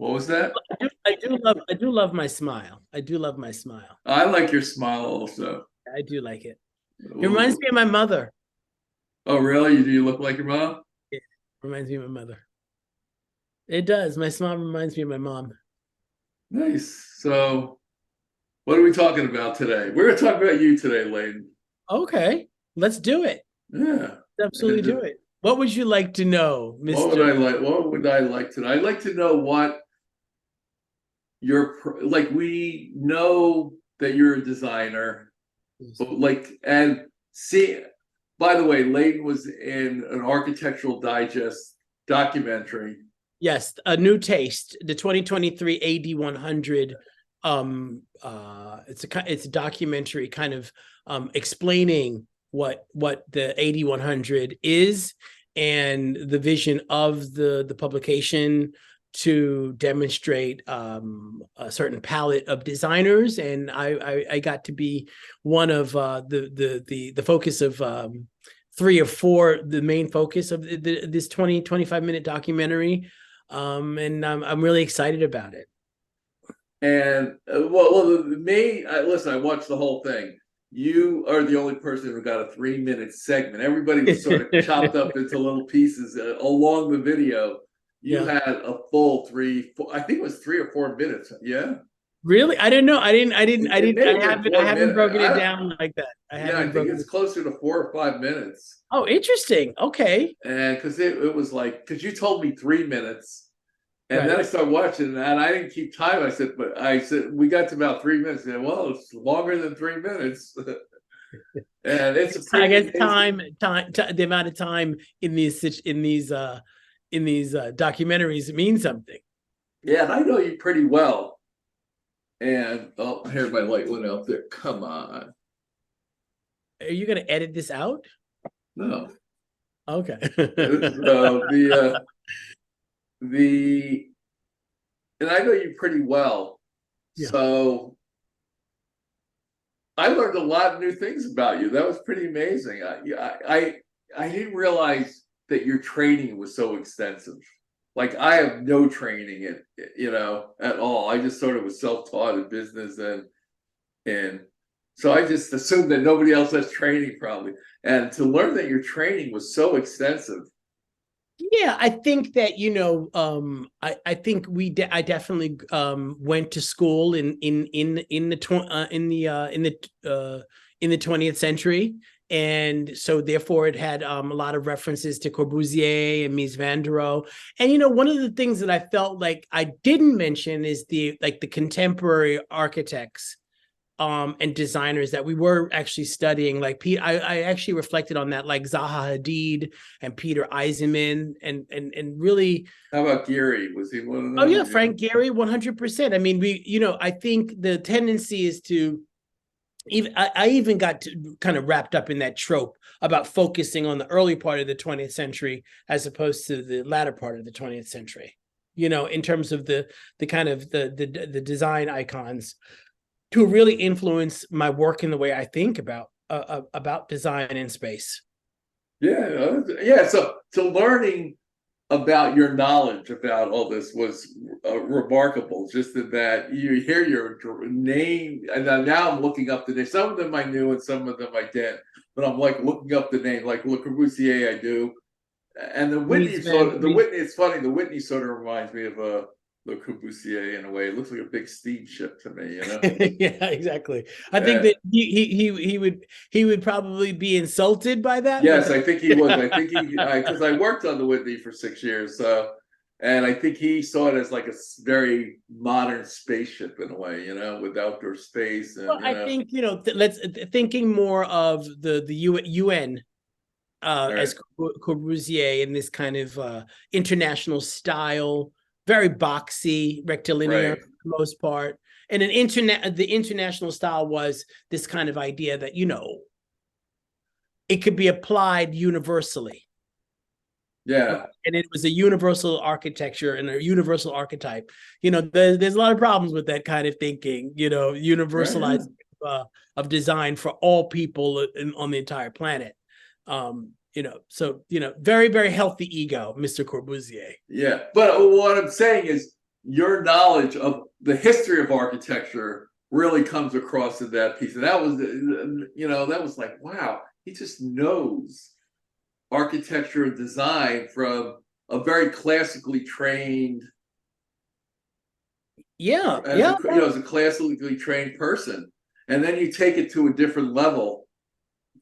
What was that? I do love my smile. I do love my smile. I like your smile also. I do like it. It reminds Ooh. me of my mother. Oh, really? Do you look like your mom? It reminds me of my mother. It does. My smile reminds me of my mom. Nice. So, what are we talking about today? We're going to talk about you today, Leyden. Okay, let's do it. Yeah. Absolutely And do it. What would you like to know, what would Mr. I like? What would I like to know? I'd like to know what like. We know that you're a designer, but like, and see. By the way, Leyden was in an Architectural Digest documentary. Yes, A New Taste, the 2023 AD 100. It's a documentary kind of explaining what the AD 100 is and the vision of the publication to demonstrate a certain palette of designers, and I got to be one of the focus of three or four, the main focus of this 25 minute documentary. And I'm really excited about it. And me, listen, I watched the whole thing. You are the only person who got a 3 minute segment. Everybody was sort of chopped up into little pieces along the video. You Yeah. had a full three, four, I think it was 3 or 4 minutes. Yeah. Really? I didn't know. It may have been I 4 minutes. haven't broken it down like that. I Yeah, I haven't think broken it's it. closer to 4 or 5 minutes. Oh, interesting. Okay. And because it was like, because you told me 3 minutes. And then I Right. started watching, and I didn't keep time. I said, we got to about 3 minutes. I said, well, it's longer than 3 minutes. And it's a I pretty guess amazing. the amount of time in these documentaries means something. Yeah, and I know you pretty well. And oh, here my light went out there. Come on. Are you going to edit this out? No. Okay. The and I know you pretty well. Yeah. So I learned a lot of new things about you. That was pretty amazing. I didn't realize that your training was so extensive. Like I have no training in at all. I just sort of was self-taught in business and so I just assumed that nobody else has training probably. And to learn that your training was so extensive. Yeah, I think that I think I definitely went to school in the in the 20th century, and so therefore it had a lot of references to Corbusier and Mies van der Rohe. And one of the things that I felt like I didn't mention is the contemporary architects and designers that we were actually studying. Like I actually reflected on that, like Zaha Hadid and Peter Eisenman, and really. How about Gehry? Was he one of Oh them? yeah, Yeah. Frank Gehry, 100%. I mean, I think the tendency is to I even got to kind of wrapped up in that trope about focusing on the early part of the 20th century as opposed to the latter part of the 20th century. In terms of the kind of the design icons to really influence my work in the way I think about design in space. Yeah. So learning about your knowledge about all this was remarkable. Just that you hear your name, and now I'm looking up the name. Some of them I knew, and some of them I didn't. But I'm like looking up the name, like Le Corbusier, I do. And the Whitney It's funny. The Whitney sort of reminds me of Le Corbusier in a way. It looks like a big steamship to me. Yeah, exactly. I think Uh, that he would probably be insulted by that, but yes, I think he was. I think because I worked on the Whitney for 6 years, so and I think he saw it as like a very modern spaceship in a way, with outdoor space well, and I think let's thinking more of the UN all right, as Corbusier in this kind of international style, very boxy, rectilinear right, for the most part. And the international style was this kind of idea that it could be applied universally. Right. yeah, And it was a universal architecture and a universal archetype. There's a lot of problems with that kind of thinking, right, yeah, universalized of design for all people on the entire planet. So very, very healthy ego, Mr. Corbusier. yeah. But what I'm saying is, your knowledge of the history of architecture really comes across in that piece. And that was, that was like, wow, he just knows architecture and design from a very classically trained, as a classically trained person. And then you take it to a different level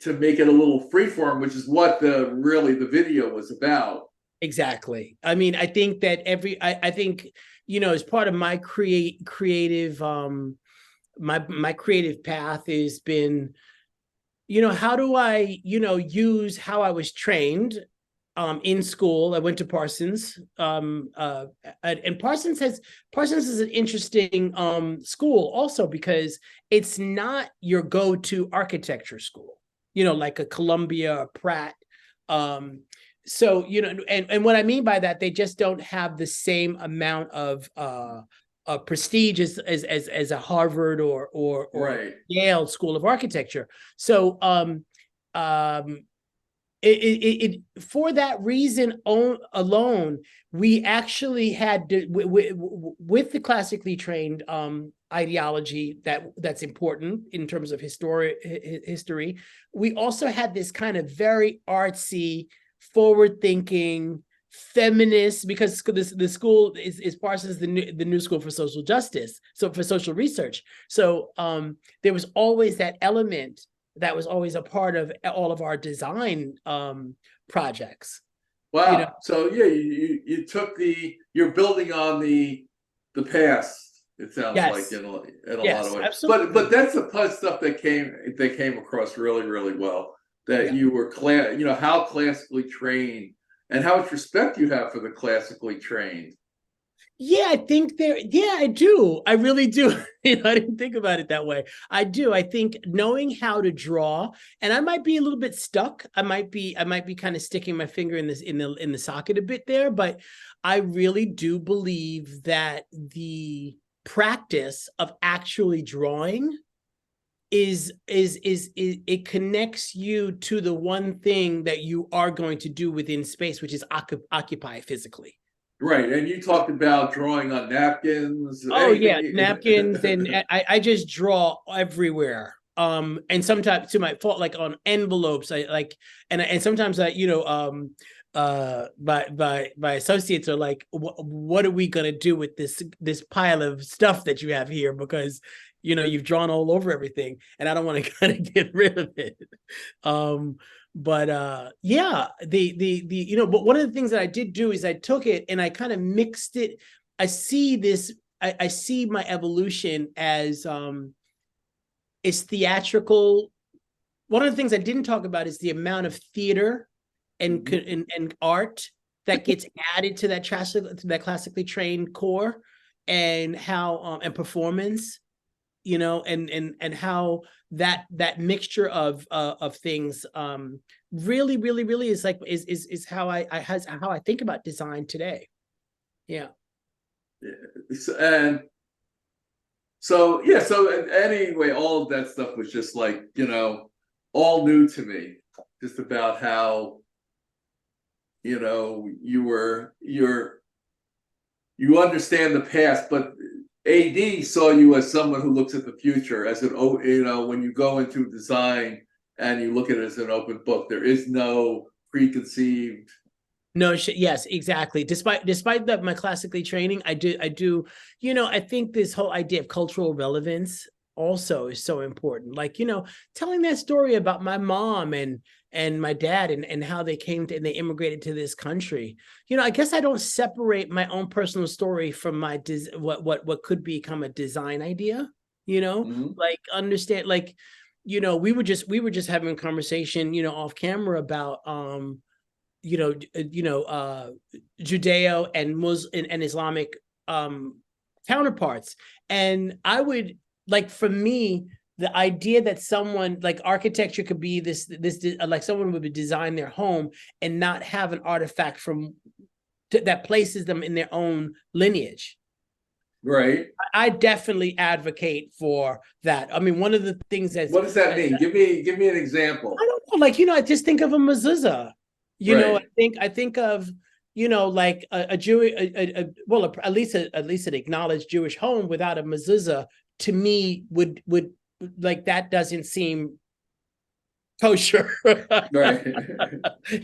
to make it a little freeform, which is what the video was about. Exactly. I mean, I think that I think, as part of my creative, my creative path has been, how do I, use how I was trained in school. I went to Parsons, and Parsons is an interesting school also because it's not your go-to architecture school, like a Columbia or Pratt. So, and what I mean by that, they just don't have the same amount of prestige as a Harvard or Right. Yale School of Architecture. So for that reason alone, we actually had to, with the classically trained ideology that's important in terms of history, we also had this kind of very artsy, forward-thinking, feminist, because the school is Parsons, the new school for social justice, so for social research. So there was always that element that was always a part of all of our design projects. Wow. So yeah, you took you're building on the past. It sounds like in a lot of ways. Absolutely. But that's the stuff that came across really, really well. That you were how classically trained and how much respect you have for the classically trained. Yeah, I think I do. I really do. I didn't think about it that way. I do. I think knowing how to draw, and I might be a little bit stuck. I might be kind of sticking my finger in the socket a bit there, but I really do believe that the practice of actually drawing is it connects you to the one thing that you are going to do within space, which is occupy physically. Right, and you talked about drawing on napkins. Oh yeah, napkins, and I just draw everywhere. And sometimes to my fault, like on envelopes, I like, and sometimes I, my associates are like, what are we gonna do with this pile of stuff that you have here? Because you've drawn all over everything, and I don't want to kind of get rid of it. But but one of the things that I did do is I took it and I kind of mixed it. I see my evolution as theatrical. One of the things I didn't talk about is the amount of theater and art that gets added to that classically trained core, and how and performance, and how that mixture of things really is like is how I think about design today. Yeah. And so anyway, all of that stuff was just like, all new to me, just about how you understand the past, but AD saw you as someone who looks at the future, as when you go into design and you look at it as an open book, there is no preconceived. No, yes, exactly. Despite that, my classically training, I do, I think this whole idea of cultural relevance also is so important. Like, telling that story about my mom and my dad and how they came to and they immigrated to this country. I guess I don't separate my own personal story from my what could become a design idea. Like understand, like, we were just having a conversation, off camera about Judeo and Muslim and Islamic counterparts. And I would, like, for me, the idea that someone like architecture could be this like someone would design their home and not have an artifact that places them in their own lineage. Right. I definitely advocate for that. I mean, one of the things what does that mean? Give me an example. I don't know. Like, I just think of a mezuzah. Right. I think of, like a Jewish, well, at least an acknowledged Jewish home without a mezuzah, to me would like, that doesn't seem kosher. Right.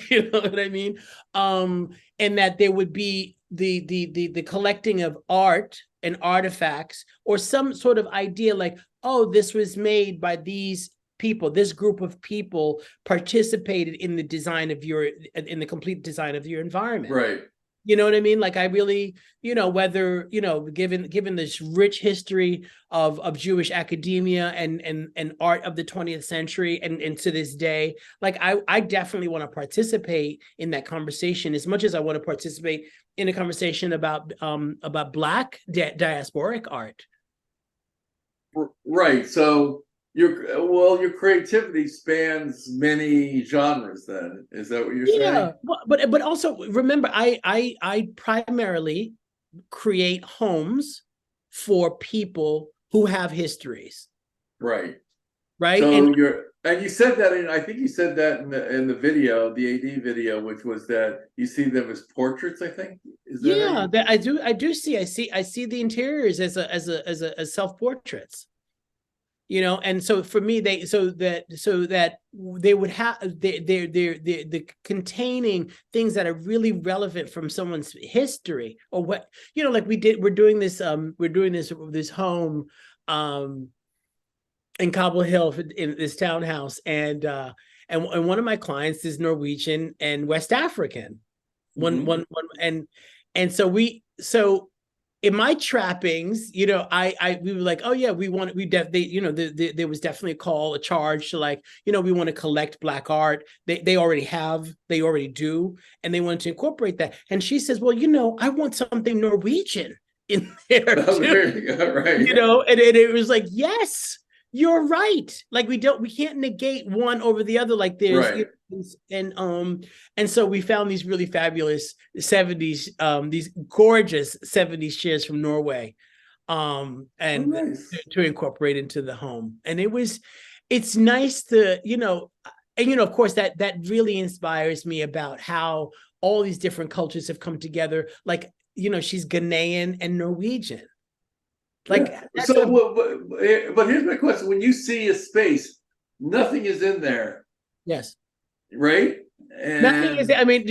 You know what I mean? And that there would be the collecting of art and artifacts, or some sort of idea like, oh, this was made by these people, this group of people participated in the design of in the complete design of your environment. Right. You know what I mean? Like, I really, whether, given this rich history of Jewish academia and art of the 20th century and to this day, like, I definitely want to participate in that conversation as much as I want to participate in a conversation about Black diasporic art. Right. So your creativity spans many genres then. Is that what you're saying? Yeah, but also remember, I primarily create homes for people who have histories. Right. Right. So and you said that I think you said that in the video, the AD video, which was that you see them as portraits, I think. Is that yeah, that I do see. I see the interiors as self-portraits. And so for me, so that they would have they're containing things that are really relevant from someone's history, or what, like we're doing this home in Cobble Hill, in this townhouse, and one of my clients is Norwegian and West African. One and so in my trappings, we were like, oh yeah, there was definitely a charge to, like, we want to collect Black art. They already do, and they wanted to incorporate that. And she says, well, I want something Norwegian in there Oh, too. there you go, right. And it was like, yes, you're right. Like, we can't negate one over the other. Like, there's right. And so we found these really fabulous 70s, these gorgeous 70s chairs from Norway, and nice. to incorporate into the home. And it's nice to, and of course that really inspires me about how all these different cultures have come together. Like, she's Ghanaian and Norwegian. Like, yeah. But here's my question: when you see a space, nothing is in there. Yes. Right. Nothing is. I mean,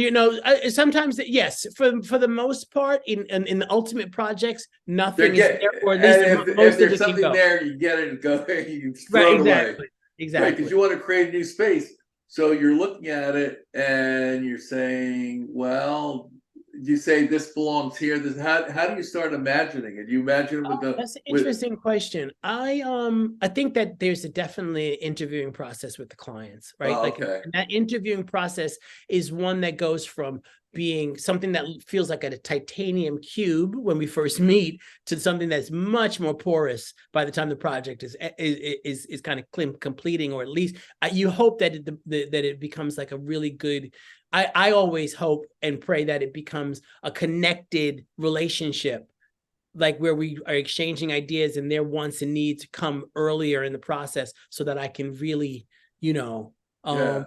sometimes, yes, for the most part, in the ultimate projects, nothing is there, or at least if there's something there, you get it and go. You throw it away. Exactly. Right, because you want to create a new space. So you're looking at it and you're saying, well, you say this belongs here. How do you start imagining it? You imagine it with that's an interesting question. I think that there's definitely an interviewing process with the clients, right? Okay. Like, that interviewing process is one that goes from being something that feels like a titanium cube when we first meet, to something that's much more porous by the time the project is kind of completing, or at least you hope that it becomes like a really good. I always hope and pray that it becomes a connected relationship, like where we are exchanging ideas and their wants and needs come earlier in the process, so that I can really, I can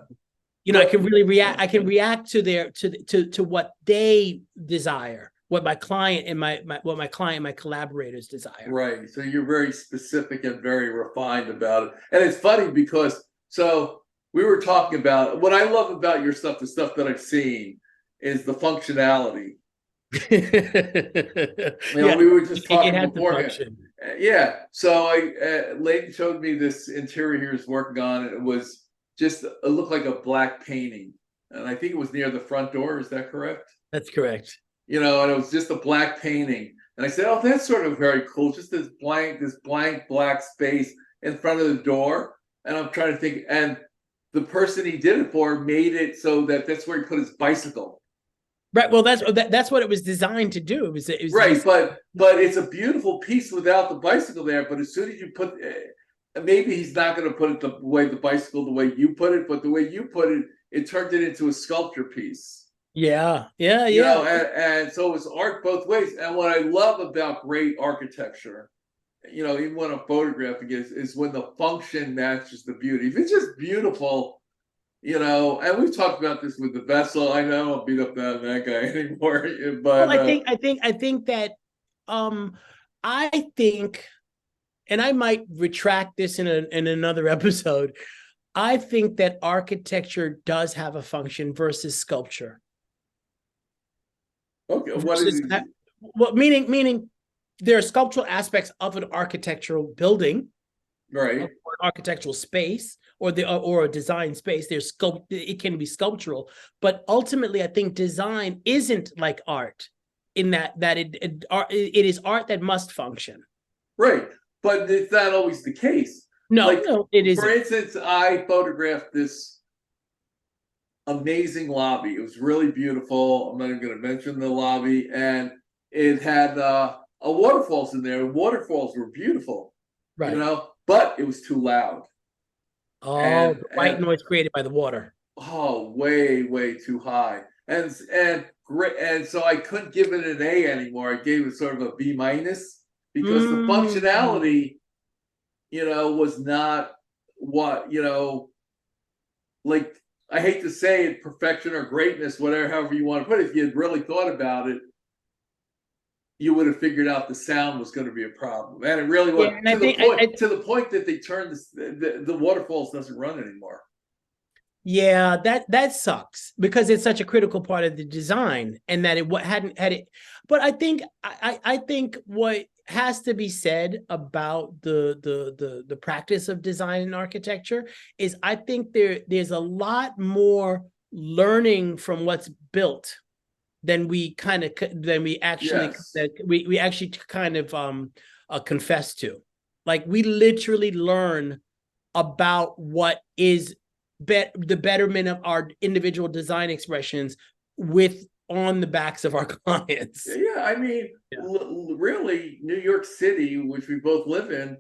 really react. I can react to to what they desire, what my client and my collaborators desire. Right. So you're very specific and very refined about it. And it's funny because we were talking about what I love about your stuff, the stuff that I've seen, is the functionality. We were just talking before. Yeah. So Leyden showed me this interior he was working on, and it looked like a black painting. And I think it was near the front door. Is that correct? That's correct. And it was just a black painting. And I said, oh, that's sort of very cool. Just this blank black space in front of the door. And I'm trying to think, and the person he did it for made it so that's where he put his bicycle. Right. Well, that's what it was designed to do. It was right. But it's a beautiful piece without the bicycle there. But as soon as you put, maybe he's not going to put it the way you put it, but the way you put it, it turned it into a sculpture piece. Yeah. And so it's art both ways. And what I love about great architecture, even when I'm photographing, is when the function matches the beauty. If it's just beautiful, you know, and we've talked about this with the vessel. I know I don't beat up that guy anymore, Well, but I think that I think, and I might retract this in another episode. I think that architecture does have a function versus sculpture. okay, what is Versus, it? well, meaning there are sculptural aspects of an architectural building, Right, of an architectural space, or a design space. There's it can be sculptural, but ultimately, I think design isn't like art in that it is art that must function. right, but it's not always the case. No, Like, no, it for isn't. instance, I photographed this amazing lobby. It was really beautiful. I'm not even going to mention the lobby, and it had a waterfalls in there. Waterfalls were beautiful, you Right. know, but it was too loud, Oh, and the white noise created by the water. oh, way too high, and great, and so I couldn't give it an A anymore. I gave it sort of a B minus because the Mm. functionality, you know, was not what, you know, like, I hate to say it, perfection or greatness, whatever, however you want to put it. If you had really thought about it, you would have figured out the sound was going to be a problem, and it really Yeah, was, and I think I to the point that they turned this, the waterfalls doesn't run anymore. yeah, that sucks because it's such a critical part of the design, and that it what hadn't had it. But I think what has to be said about the practice of design and architecture is I think there's a lot more learning from what's built than we actually Yes, that we actually kind of confess to. Like we literally learn about what is the betterment of our individual design expressions with on the backs of our clients. yeah. I mean, Yeah. really, New York City, which we both live in,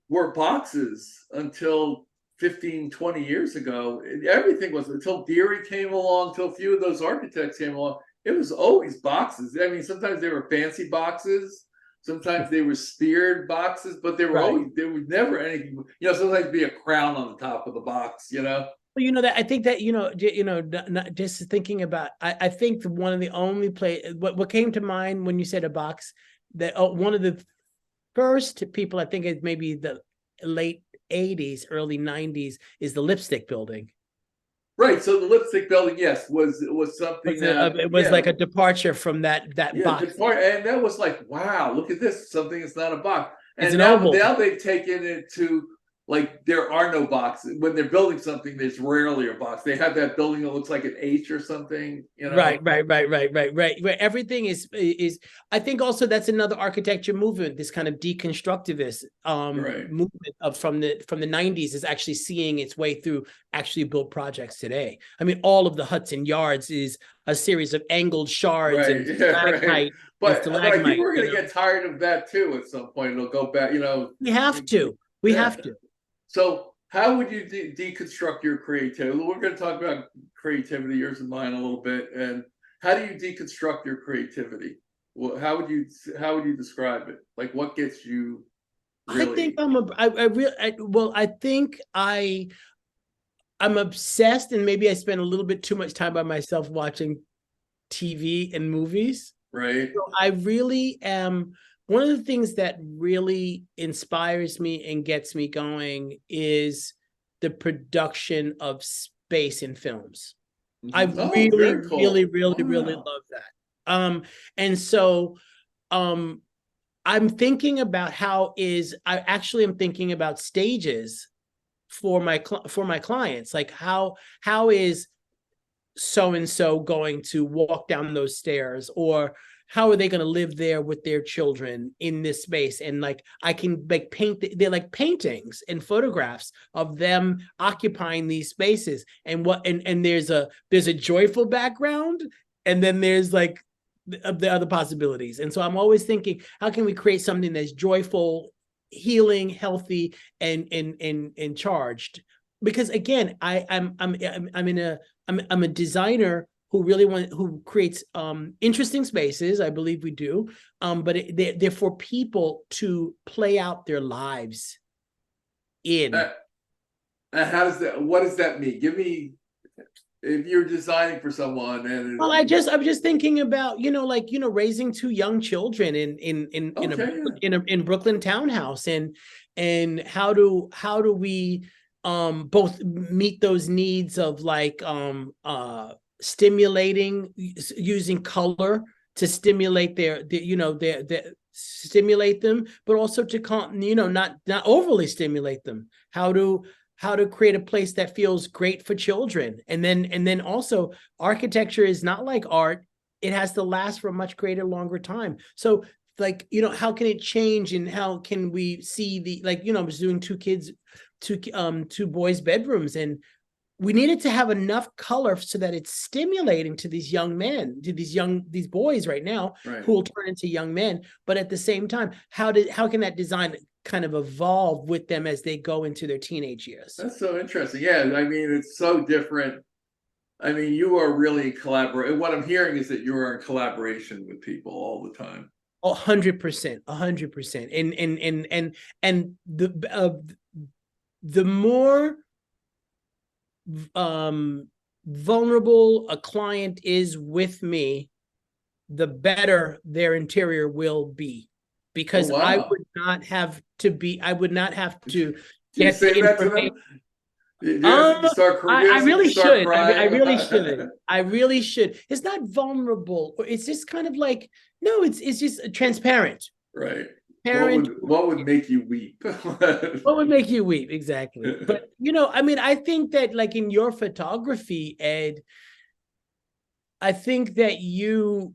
were boxes until 15, 20 years ago. Everything was, until Deary came along, until a few of those architects came along. It was always boxes. I mean, sometimes they were fancy boxes, sometimes they were speared boxes, but they were Right. always, there was never anything, you know, sometimes be a crown on the top of the box, you know? Well, that I think that not just thinking about. I think one of the only what came to mind when you said a box, that one of the first people I think is maybe the late '80s, early '90s is the Lipstick Building. Right. So the lipstick building, yes, was something that, It was yeah, like a departure from that yeah, box. depart, and that was like, wow, look at this, something that's not a box. It's And an now, oval. they've taken it to, like, there are no boxes when they're building something. There's rarely a box. They have that building that looks like an H or something, you Right, know. right. Everything is. I think also that's another architecture movement. This kind of deconstructivist Right, movement of from the '90s is actually seeing its way through actually built projects today. I mean, all of the Hudson Yards is a series of angled shards right, and yeah, right. stalactite and But I think stalagmite. we're gonna get tired of that too at some point. It'll go back, you know. We have to. We Yeah. have to. So, how would you deconstruct your creativity? We're going to talk about creativity, yours and mine, a little bit. And how do you deconstruct your creativity? Well, how would you describe it? Like, what gets you I think really I really well. I think I'm obsessed, and maybe I spend a little bit too much time by myself watching TV and movies. right? So I really am. One of the things that really inspires me and gets me going is the production of space in films. I Oh, really, very really, cool. really Wow. love that. And so um I'm thinking about I actually am thinking about stages for my clients. Like how is so and so going to walk down those stairs, or how are they going to live there with their children in this space? And like I can like they're like paintings and photographs of them occupying these spaces, and there's a joyful background, and then there's like the other possibilities. And so I'm always thinking, how can we create something that's joyful, healing, healthy, and charged? Because again, I'm a designer who creates interesting spaces. I believe we do, but they're for people to play out their lives in. Uh, How does that? What does that mean? Give me, if you're designing for someone, and Well, I'm just thinking about, like, raising two young children okay, yeah. in Brooklyn townhouse, and how do we both meet those needs of like stimulating, using color to stimulate their stimulate them, but also to not overly stimulate them. How to create a place that feels great for children. And then also, architecture is not like art. It has to last for a much greater, longer time. So like, how can it change, and how can we see the, like, I was doing two boys' bedrooms, and we needed to have enough color so that it's stimulating to these young men, to these boys right now, Right. who will turn into young men. But at the same time, how can that design kind of evolve with them as they go into their teenage years? That's so interesting. Yeah, I mean, it's so different. I mean, you are really collaborating. What I'm hearing is that you are in collaboration with people all the time. 100%, 100%. And the more vulnerable a client is with me, the better their interior will be, because Oh, I wow. would not have to Do you get say the that to information. them? Do you ask them to start, I really should. I crying? really should. I really should. It's not vulnerable. It's just kind of like, no, it's just transparent. Right. Parent. What would make you weep? What would make you weep? Exactly. But I mean, I think that, like, in your photography, Ed, I think that you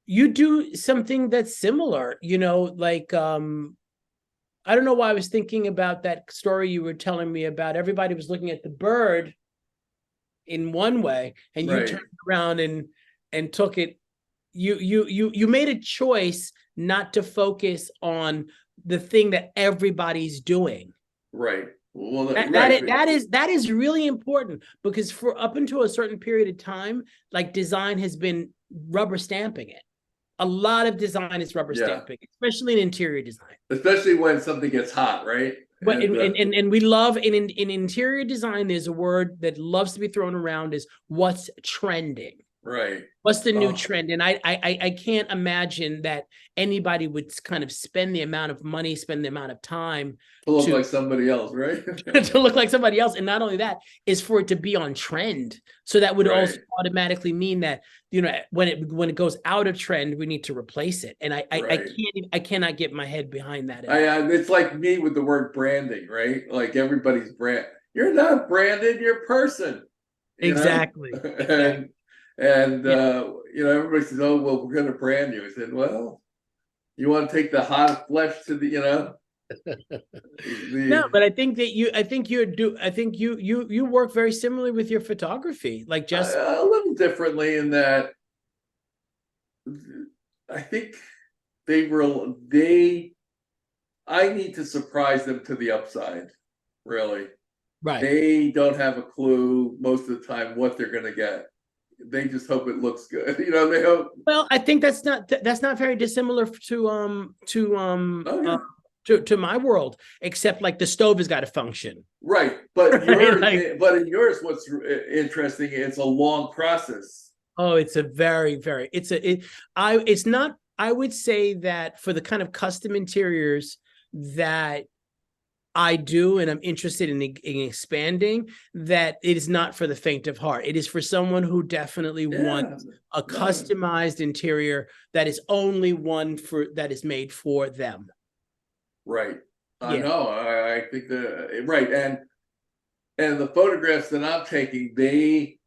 do something that's similar, like I don't know why I was thinking about that story you were telling me about. Everybody was looking at the bird in one way, and you Right. turned around and took it. You made a choice not to focus on the thing that everybody's doing. Right. Well, right. That is really important, because for up until a certain period of time, like, design has been rubber stamping it. A lot of design is rubber stamping, especially in interior design. Especially when something gets hot, right? But and we love in interior design, there's a word that loves to be thrown around, is what's trending. Right. What's the new trend? And I can't imagine that anybody would kind of spend the amount of money, spend the amount of time to look like somebody else, right? to look like somebody else. And not only that, is for it to be on trend. So that would also automatically mean that, when it goes out of trend, we need to replace it. And I cannot get my head behind that. It's like me with the word branding, right? Like, everybody's brand. You're not branded, you're a person. Exactly. And everybody says, "Oh, well, we're going to brand you." I said, "Well, you want to take the hot flesh to the, No, but I think you work very similarly with your photography, like, just a little differently, in that I think I need to surprise them to the upside, really. right. They don't have a clue most of the time what they're going to get. They just hope it looks good. They hope. Well, I think that's not very dissimilar to my world, except, like, the stove has got to function. Right, but Right? but in yours, what's interesting, it's a long process. Oh, it's a very, very, it's not, I would say that for the kind of custom interiors that I do, and I'm interested in expanding, that it is not for the faint of heart. It is for someone who definitely wants a customized interior that is only one that is made for them. Right. No, I think right. And the photographs that I'm taking, they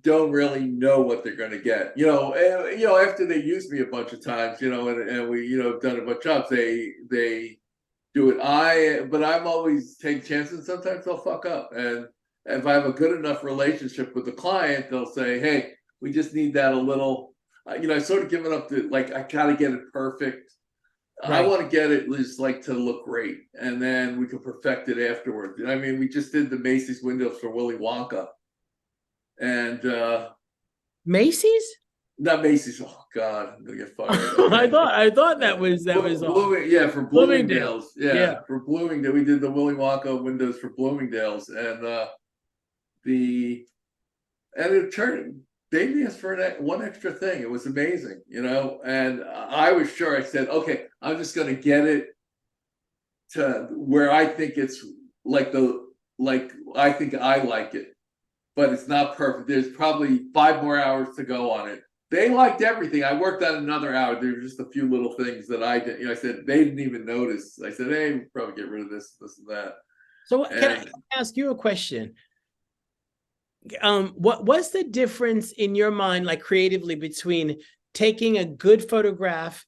don't really know what they're going to get. After they use me a bunch of times, and we, have done a bunch of jobs, they do it. But I'm always taking chances. Sometimes they'll fuck up. And if I have a good enough relationship with the client, they'll say, "Hey, we just need that a little," I sort of given up to, like, I got to get it perfect. Right. I want to get it just, like, to look great, and then we can perfect it afterwards. I mean, we just did the Macy's windows for Willy Wonka, and Macy's. not Macy's. Oh God, I'm gonna get fired. I thought that was Yeah, for Bloomingdale's. Bloomingdale's. Yeah, Yeah. for Bloomingdale, we did the Willy Wonka windows for Bloomingdale's, and the and it turned. They asked for one extra thing. It was amazing, you know. And I was sure. I said, okay, I'm just gonna get it to where I think it's like I think I like it, but it's not perfect. There's probably 5 more hours to go on it. They liked everything. I worked on another hour. There were just a few little things that I did. You know, I said they didn't even notice. I said, "Hey, we'll probably get rid of this, this, and that." So can I ask you a question? What's the difference in your mind, like creatively, between taking a good photograph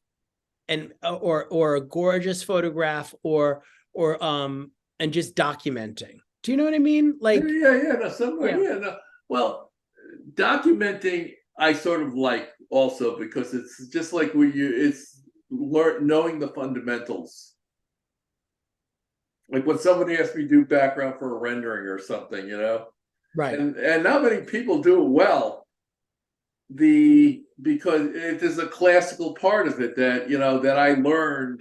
and or a gorgeous photograph or and just documenting? Do you know what I mean? Like, no. Well, documenting I sort of like also because it's just like it's knowing the fundamentals. Like when somebody asks me to do background for a rendering or something, you know, right. And not many people do it well. Because it is a classical part of it that, you know, that I learned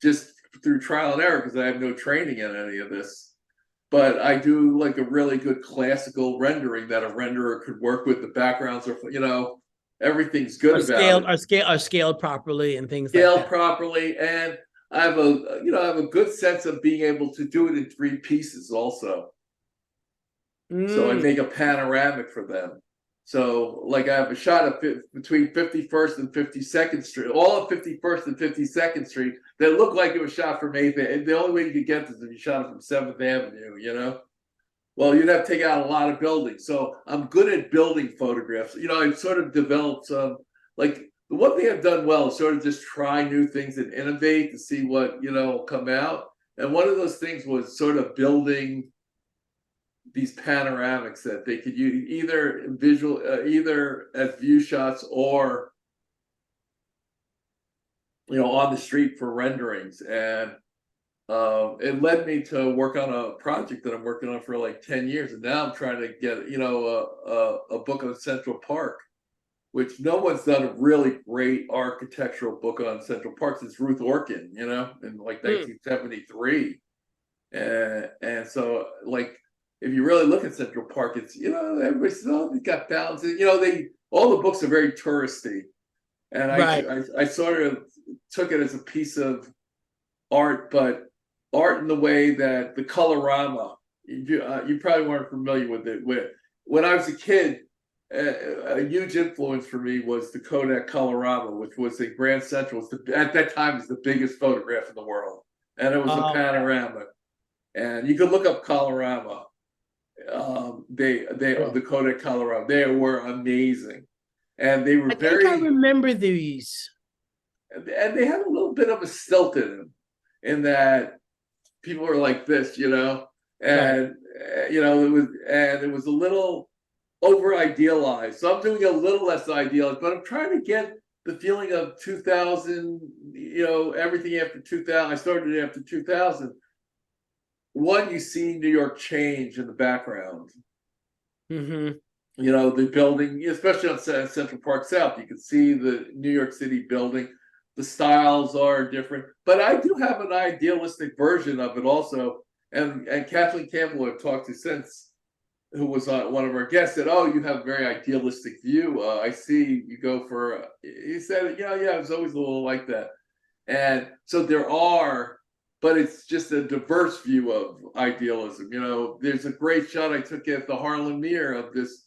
just through trial and error because I have no training in any of this. But I do like a really good classical rendering that a renderer could work with. The backgrounds are, you know, everything's good about it. Are scaled properly and things Scaled like that. properly, and I have a good sense of being able to do it in 3 pieces also. So I make a panoramic for them. So like I have a shot of between 51st and 52nd Street, all of 51st and 52nd Street that looked like it was shot from 8th. And the only way you could get this is if you shot it from 7th Avenue, you know? Well, you'd have to take out a lot of buildings. So I'm good at building photographs. You know, I've sort of developed some, like the one thing I've done well is sort of just try new things and innovate to see what, you know, will come out. And one of those things was sort of building these panoramics that they could use either visual, either as view shots or, you know, on the street for renderings. And it led me to work on a project that I'm working on for like 10 years. And now I'm trying to get, you know, a book on Central Park, which no one's done a really great architectural book on Central Park since Ruth Orkin, you know, in like 1973. And so like, if you really look at Central Park, it's, you know, everybody says, oh, they got balance. You know, all the books are very touristy. And I sort of took it as a piece of art, but art in the way that the Colorama, you probably weren't familiar with it. When I was a kid, a huge influence for me was the Kodak Colorama, which was in Grand Central. At that time, it was the biggest photograph in the world. And it was a panorama. And you could look up Colorama. The Kodak Colorado, they were amazing, and they were I remember these, and they had a little bit of a stilt in them, in that people were like this, you know, and you know, it was a little over idealized. So I'm doing a little less idealized, but I'm trying to get the feeling of 2000, you know, everything after 2000. I started after 2000. One, you see New York change in the background. You know, the building, especially on Central Park South, you can see the New York City building. The styles are different, but I do have an idealistic version of it also. And Kathleen Campbell, I've talked to since, who was one of our guests, said, "Oh, you have a very idealistic view. I see you go for." He said, "Yeah, it was always a little like that." And so there are. But it's just a diverse view of idealism. You know, there's a great shot I took at the Harlem Mirror of this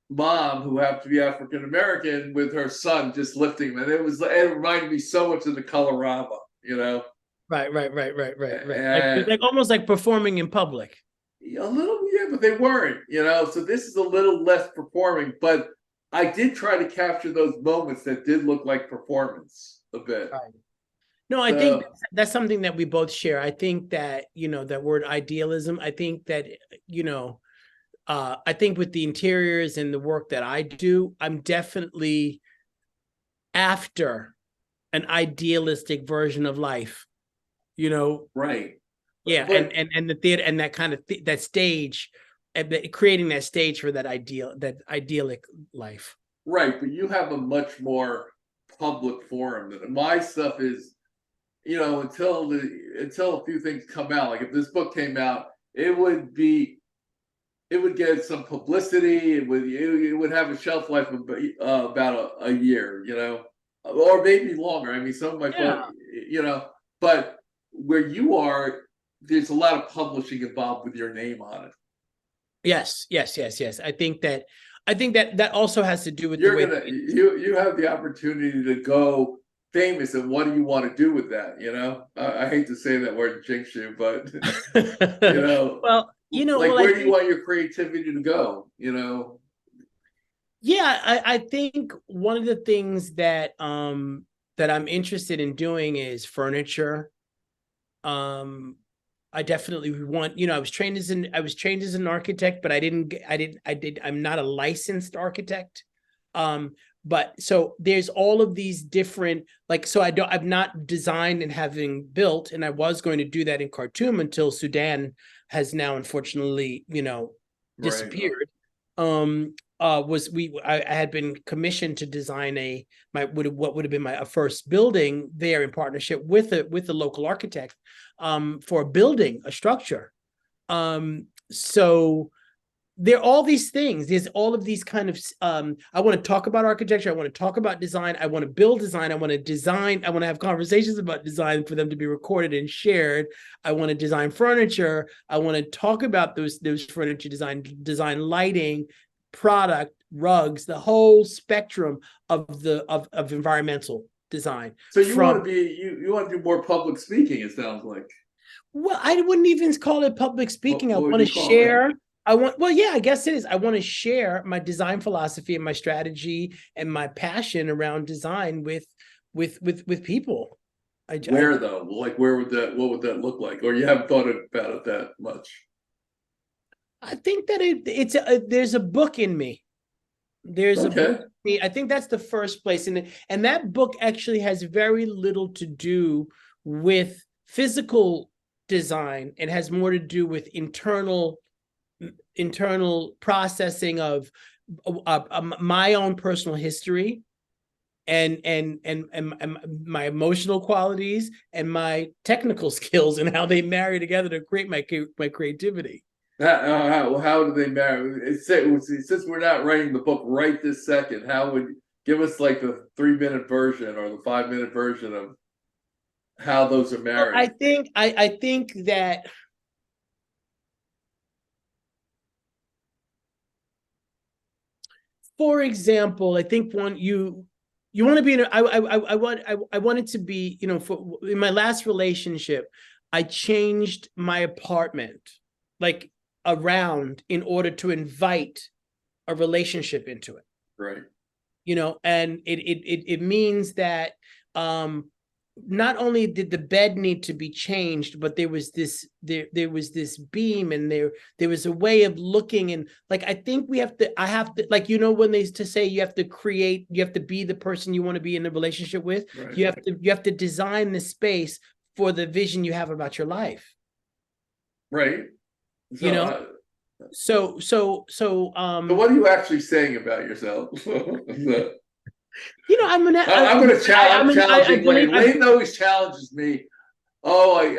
mom who happened to be African American with her son just lifting him, and it reminded me so much of the Colorama. You know, right. Like almost like performing in public. A little, yeah, but they weren't. You know, so this is a little less performing, but I did try to capture those moments that did look like performance a bit. Right. No, I think that's something that we both share. I think that, you know, that word idealism, I think that, you know, I think with the interiors and the work that I do, I'm definitely after an idealistic version of life, you know? Right. Yeah. And the theater and that kind of that stage, creating that stage for that idyllic life. right, but you have a much more public forum than my stuff is. You know, until a few things come out. Like if this book came out, it would get some publicity. It would have a shelf life of about a year, you know, or maybe longer. I mean, some of my Yeah. books, you know, but where you are, there's a lot of publishing involved with your name on it. Yes. I think that also has to do with the You're way gonna you have the opportunity to go famous, and what do you want to do with that? You know, I hate to say that word, jinx you, but you know, well, like I where do you think, want your creativity to go? You know, yeah, I think one of the things that that I'm interested in doing is furniture. I definitely want, I was trained as an architect, but I'm not a licensed architect. But so there's all of these different, like, so I've not designed and having built, and I was going to do that in Khartoum until Sudan has now unfortunately, right? disappeared. I had been commissioned to design what would have been my first building there in partnership with a local architect, for building a structure. So there are all these things. There's all of these kind of, I want to talk about architecture. I want to talk about design. I want to build design. I want to have conversations about design for them to be recorded and shared. I want to design furniture. I want to talk about those furniture design lighting, product, rugs, the whole spectrum of environmental design. So you want to be you want to do more public speaking? It sounds like. Well, I wouldn't even call it public speaking. I What would want to you call it? share. Well, yeah, I guess it is. I want to share my design philosophy and my strategy and my passion around design with people. Where though? Like where would that? What would that look like? Or you haven't thought about it that much? I think that there's a book in me. There's a book Okay. in me. I think that's the first place, and that book actually has very little to do with physical design. It has more to do with internal processing of my own personal history and my emotional qualities and my technical skills and how they marry together to create my creativity. How do they marry? Since we're not writing the book right this second, how would give us like the 3-minute version or the 5-minute version of how those are Well, married? I think that, for example, I think you want to be in I wanted to be, in my last relationship, I changed my apartment like around in order to invite a relationship into it. Right. And it means that not only did the bed need to be changed, but there was this beam, and there was a way of looking, and like I have to, like, when they to say you have to be the person you want to be in a relationship with. Right. You have to design the space for the vision you have about your life. Right. So, So so what are you actually saying about yourself? I'm going to challenge. I'm challenging Lane. Lane always challenges me. Oh, in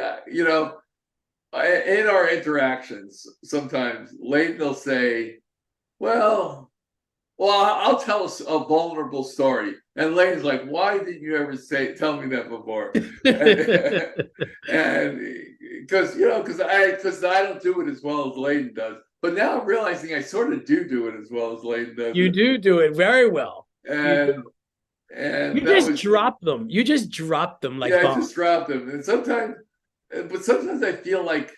our interactions, sometimes Lane will say, "Well, I'll tell us a vulnerable story," and Lane's like, "Why didn't you ever tell me that before?" and because I don't do it as well as Lane does. But now I'm realizing I sort of do it as well as Lane does. You do it very well. And you just drop them. You just drop them like I just drop them. And sometimes I feel like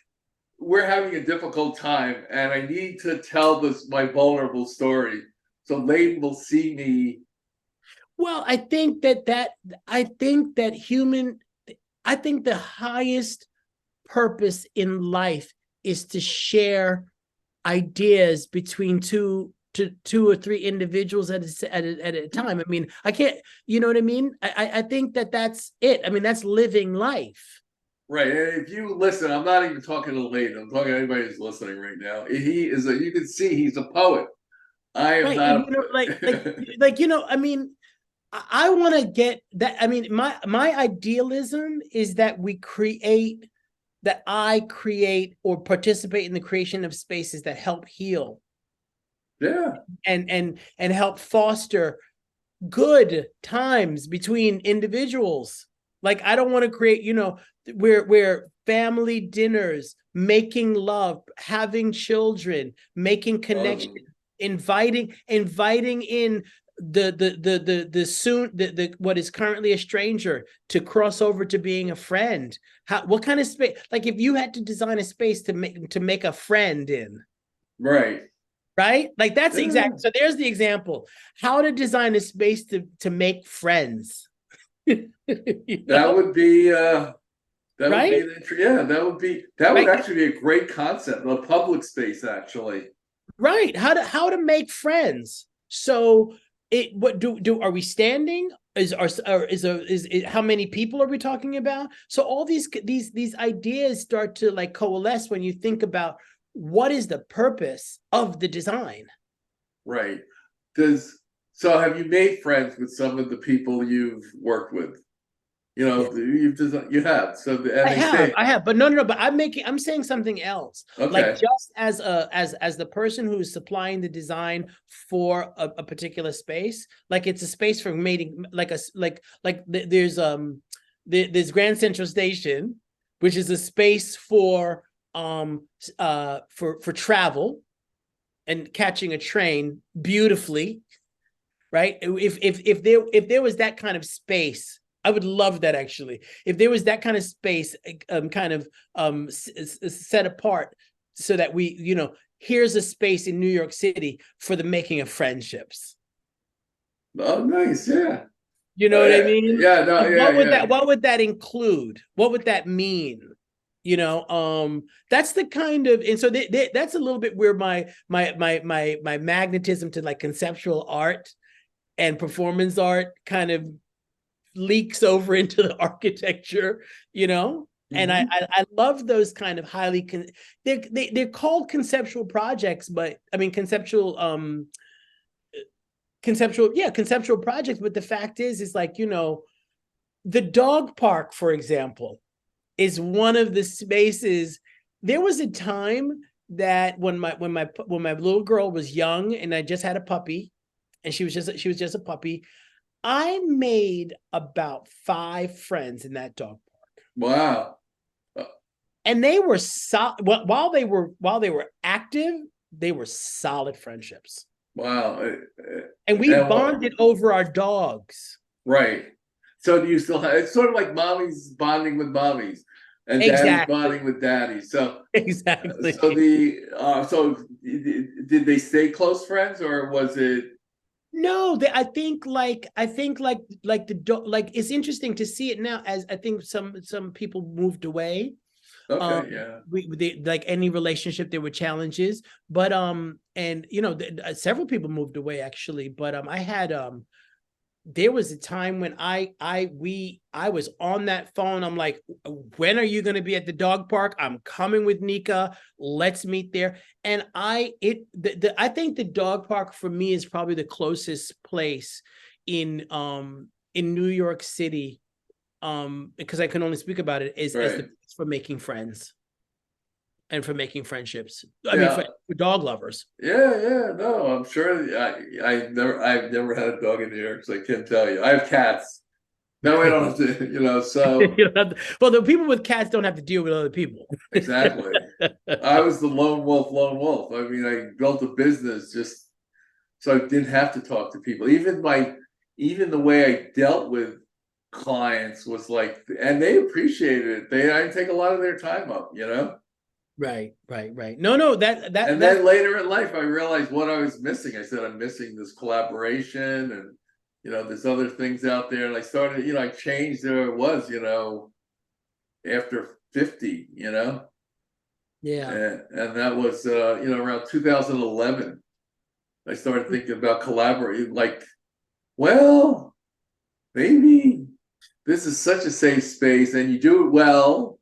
we're having a difficult time, and I need to tell my vulnerable story so Lane will see me. Well, I think that the highest purpose in life is to share ideas between two or three individuals at a time. I mean, I can't, you know what I mean? I think that's it. I mean, that's living life. Right. And if you listen, I'm not even talking to Leyden. I'm talking to anybody who's listening right now. You can see he's a poet. I am Right. And, not. you know, you know, I mean, I want to get that. I mean, my idealism is that I create or participate in the creation of spaces that help heal Yeah. and help foster good times between individuals. Like, I don't want to create, you know, where family dinners, making love, having children, making connection, Um, inviting in the soon the what is currently a stranger to cross over to being a friend. What kind of space, like if you had to design a space to make a friend in, right. right? Like that's Yeah. exact. So there's the example. How to design a space to make friends. You That know, would be right? yeah, that would Right. actually be a great concept, a public space actually. Right. How to make friends. So it what do are we standing? Is how many people are we talking about? So all these ideas start to like coalesce when you think about what is the purpose of the design. Right. Does so have you made friends with some of the people you've worked with? You Yeah. know, you have. So and they stay. I have, but no, but I'm saying something else. Like Okay. just as the person who's supplying the design for a particular space, like it's a space for mating, like there's Grand Central Station, which is a space for for travel and catching a train beautifully, right? If there was that kind of space, I would love that actually. If there was that kind of space, kind of set apart, so that we, you know, here's a space in New York City for the making of friendships. Oh, nice. Yeah. You know what I Yeah. mean? Yeah. No. Like, Yeah. Yeah. what would that include? What would that mean? You know, that's the kind of, and so that's a little bit where my magnetism to like conceptual art and performance art kind of leaks over into the architecture, you know. And Mhm. I love those kind of highly they're called conceptual projects, but I mean conceptual projects. But the fact is like, you know, the dog park, for example, is one of the spaces. There was a time that when my little girl was young and I just had a puppy, and she was just a puppy, I made about 5 friends in that dog park, Wow. Uh, and they were while they were active, they were solid friendships, Wow. and we And what? bonded over our dogs. Right. So do you still have? It's sort of like mommy's bonding with mommies, and daddy's Exactly, bonding with daddy. So, so exactly. did they stay close friends, or was it? No, I think like the dog, like it's interesting to see it now, as I think some people moved away. Okay. Yeah. Like any relationship, there were challenges, but and you know, several people moved away actually, but I had there was a time when I was on that phone. I'm like, when are you going to be at the dog park? I'm coming with Nika. Let's meet there. And I think the dog park for me is probably the closest place in New York City, because I can only speak about it as the Right. place for making friends and for making friendships. I mean, Yeah. for dog lovers. Yeah. Yeah. No, I'm sure. I've never had a dog in New York, so I can't tell you. I have cats. No, I don't have to. You know. So Well, the people with cats don't have to deal with other people. exactly. I was the lone wolf. Lone wolf. I mean, I built a business just so I didn't have to talk to people. Even the way I dealt with clients was like, and they appreciated it. I didn't take a lot of their time up, you know. Right. No, And then later in life, I realized what I was missing. I said I'm missing this collaboration, and there's other things out there. And I started, I changed where it was, after 50, yeah. and that was around 2011. I started thinking about collaborating, like, well, maybe this is such a safe space and you do it well,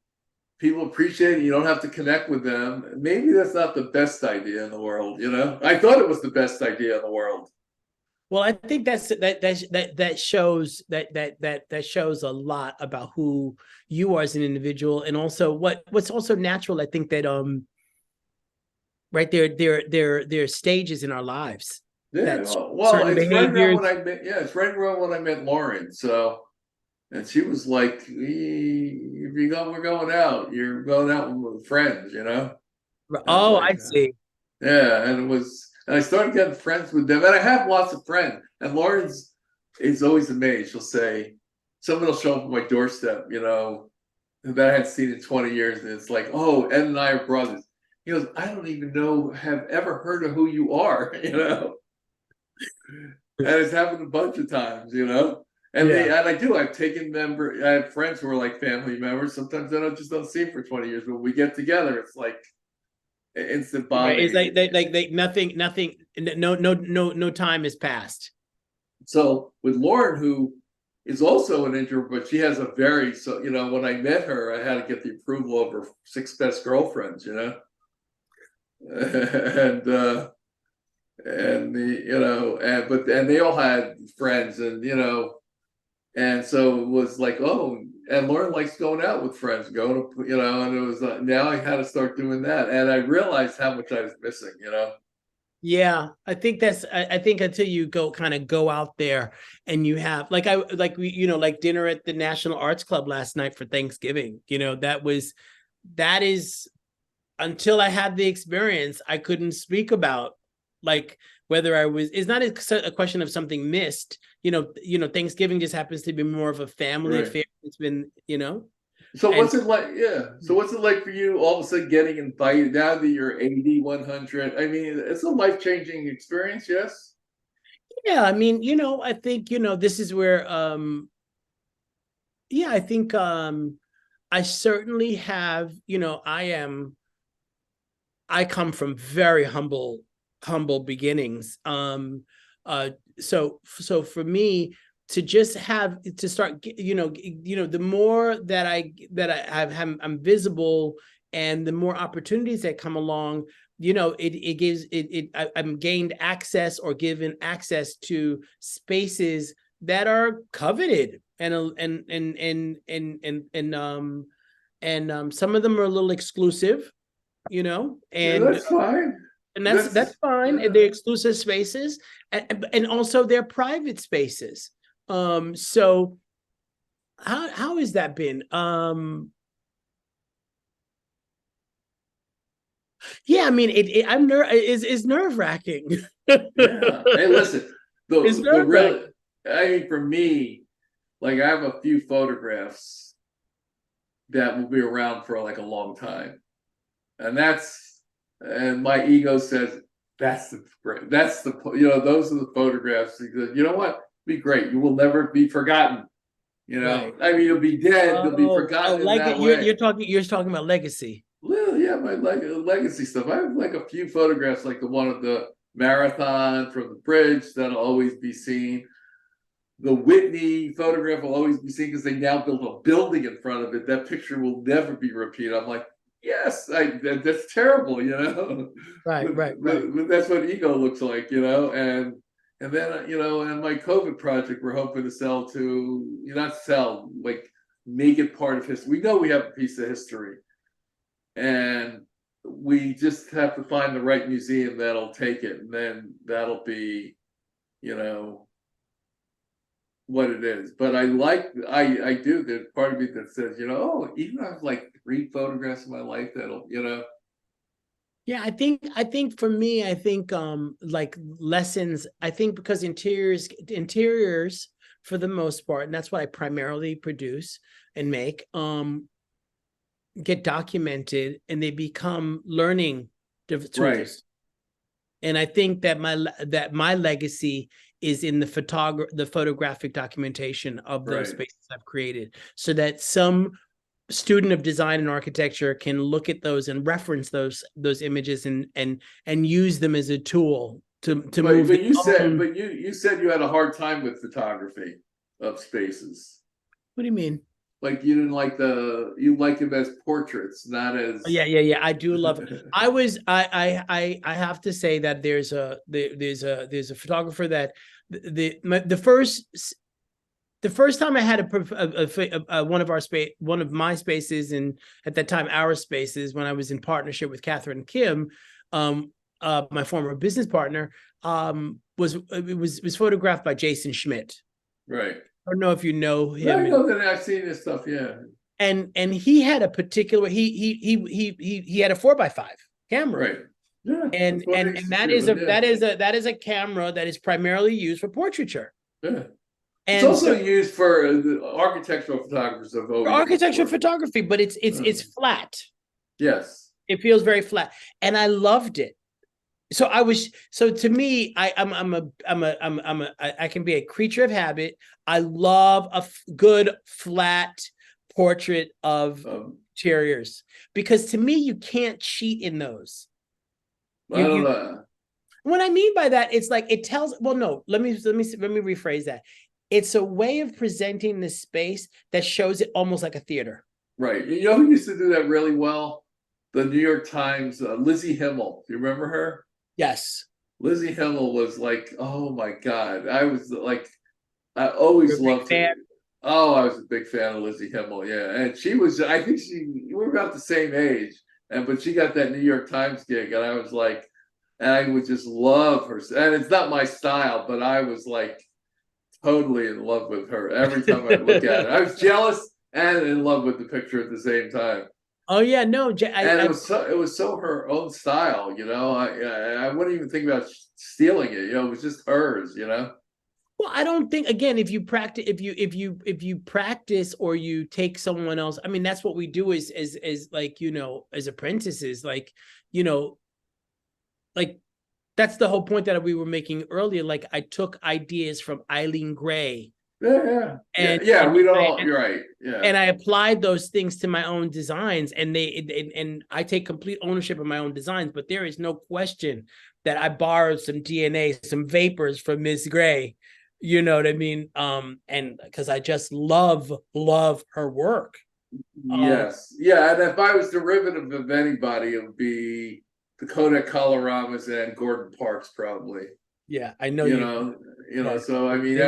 people appreciate it. You don't have to connect with them. Maybe that's not the best idea in the world, you know? I thought it was the best idea in the world. Well, I think that shows a lot about who you are as an individual, and also what's also natural. I think that right there are stages in our lives. Yeah, well, certain it's right around behaviors. when I met, yeah, it's right around when I met Lauren. So, and she was like, if you go, we're going out, you're going out with friends, you know? And I was Oh, like, I see. yeah, and and I started getting friends with them, and I have lots of friends. And Lauren's is always amazed. She'll say, someone will show up at my doorstep, you know, that I hadn't seen in 20 years, and it's like, oh, Ed and I are brothers. He goes, I don't even know, have ever heard of who you are, you know? And it's happened a bunch of times, you know. And Yeah. I've taken I have friends who are like family members. Sometimes I don't see them for 20 years, but when we get together, it's like instant Right. bonding. It's like nothing, no time has passed. So with Lauren, who is also an introvert, but she has a very, so, you know, when I met her, I had to get the approval of her 6 best girlfriends, you know. And the, you know, and they all had friends, and you know, and so it was like, oh, and Lauren likes going out with friends, going to, you know, and it was now I had to start doing that, and I realized how much I was missing, you know. Yeah, I think I think until you go out there and you have like we, like dinner at the National Arts Club last night for Thanksgiving, that is, until I had the experience, I couldn't speak about like whether it's not a question of something missed, Thanksgiving just happens to be more of a family Right. affair. It's been, So and what's it like? Yeah. So what's it like for you all of a sudden getting invited now that you're 80, 100? I mean, it's a life-changing experience, yes? yeah, I mean, I think, this is where, yeah, I think, I certainly have, I come from very humble beginnings. So for me to just have to start, the more I'm visible, and the more opportunities that come along, it gives I'm gained access, or given access to spaces that are coveted, and some of them are a little exclusive, Yeah, and that's fine. that's fine. Yeah. They're exclusive spaces, and also they're private spaces. So how has that been? Yeah, I mean, it's nerve wracking. Yeah. Hey, listen, It's the nerve wracking. real, I mean, for me, like I have a few photographs that will be around for like a long time. And my ego says, that's those are the photographs. Because you know what? Be great. You will never be forgotten. You know, Right. I mean, you'll be dead. You'll be Oh, forgotten in like that way. you're talking about legacy. Well, yeah, my legacy stuff. I have like a few photographs, like the one of the marathon from the bridge that'll always be seen. The Whitney photograph will always be seen because they now built a building in front of it. That picture will never be repeated. I'm like, yes, that's terrible, you know. Right, right, right. But that's what ego looks like, you know. And then and my COVID project, we're hoping to sell to, not sell, like make it part of history. We know we have a piece of history, and we just have to find the right museum that'll take it, and then that'll be, you know, what it is. But I do, there's part of me that says, oh, even I have like 3 photographs of my life that'll, Yeah, I think for me, I think like lessons, I think because interiors for the most part, and that's what I primarily produce and make, get documented, and they become learning right, tools. And I think that my legacy is in the photographic documentation of those right. spaces I've created, so that some student of design and architecture can look at those and reference those images, and use them as a tool to move But you said you had a hard time with photography of spaces. What do you mean? like you didn't like you like him as portraits, not as. Yeah. I do love. I have to say that there's a photographer that the first time I had one of my spaces, and at that time our spaces, when I was in partnership with Catherine Kim, my former business partner, was photographed by Jason Schmidt. Right. I don't know if you know him. I know that I've seen this stuff. Yeah. And he had a particular he had a 4x5 camera. Right. Yeah. And that is a camera that is primarily used for portraiture. Yeah. And it's also used for the architectural photographers of for architectural photography, but it's flat. Yes. It feels very flat, and I loved it. So to me, I can be a creature of habit. I love a good flat portrait of interiors, because to me you can't cheat in those. I don't know. What I mean by that, it's like it tells. Well, no, let me rephrase that. It's a way of presenting the space that shows it almost like a theater. Right. You know who used to do that really well? The New York Times, Lizzie Himmel. Do you remember her? Yes. Lizzie Himmel was like, oh my God. I was like, I always loved her. Oh, I was a big fan of Lizzie Himmel. Yeah. And she was, I think we were about the same age. But she got that New York Times gig. And I was like, and I would just love her. And it's not my style, but I was like totally in love with her every time I look at it. I was jealous and in love with the picture at the same time. Oh yeah, no, it was so her own style, you know. I wouldn't even think about stealing it, you know. It was just hers, you know. Well, I don't think, again, if you practice or you take someone else, I mean, that's what we do as like, you know, as apprentices, like, you know, like that's the whole point that we were making earlier. Like I took ideas from Eileen Gray. Yeah. And we don't all, you're right. Yeah. And I applied those things to my own designs, and and I take complete ownership of my own designs, but there is no question that I borrowed some DNA, some vapors from Miss Gray. You know what I mean? And because I just love her work. Yes. Yeah. And if I was derivative of anybody, it would be the Kodak Coloramas and Gordon Parks, probably. Yeah, I know. You know. So I mean,